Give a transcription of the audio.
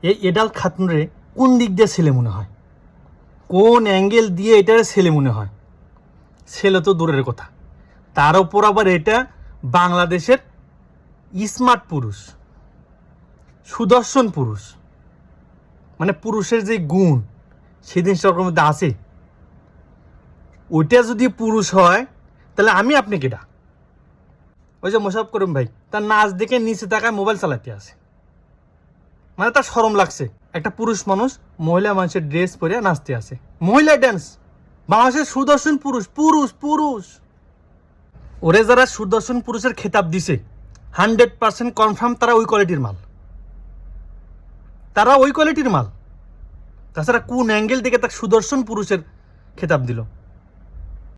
এই এডাল খাতুনরে কোন দিক দিয়ে ছেলে মনে হয়, কোন অ্যাঙ্গেল দিয়ে এটার ছেলে মনে হয়? ছেলে তো দূরের কথা, তার ওপর আবার এটা বাংলাদেশের স্মার্ট পুরুষ, সুদর্শন পুরুষ, মানে পুরুষের যে গুণ সেই জিনিসটার মধ্যে আছে। ওইটা যদি পুরুষ হয় তাহলে আমি আপনি কেটা? ওই যে মোশাররফ করিম ভাই, তার নাচ দেখে নিচে তাকায় মোবাইল চালাতে আছে, মানে তার শরম লাগছে। একটা পুরুষ মানুষ মহিলা মানুষের ড্রেস পরে নাচতে আছে, মহিলা ড্যান্স। বাংলাদেশের সুদর্শন পুরুষ, পুরুষ পুরুষ ওরে যারা সুদর্শন পুরুষের খেতাব দিছে 100% কনফার্ম তারা ওই কোয়ালিটির মাল, তারা ওই কোয়ালিটির মাল। তাছাড়া কোন অ্যাঙ্গেল থেকে তাকে সুদর্শন পুরুষের খেতাব দিল?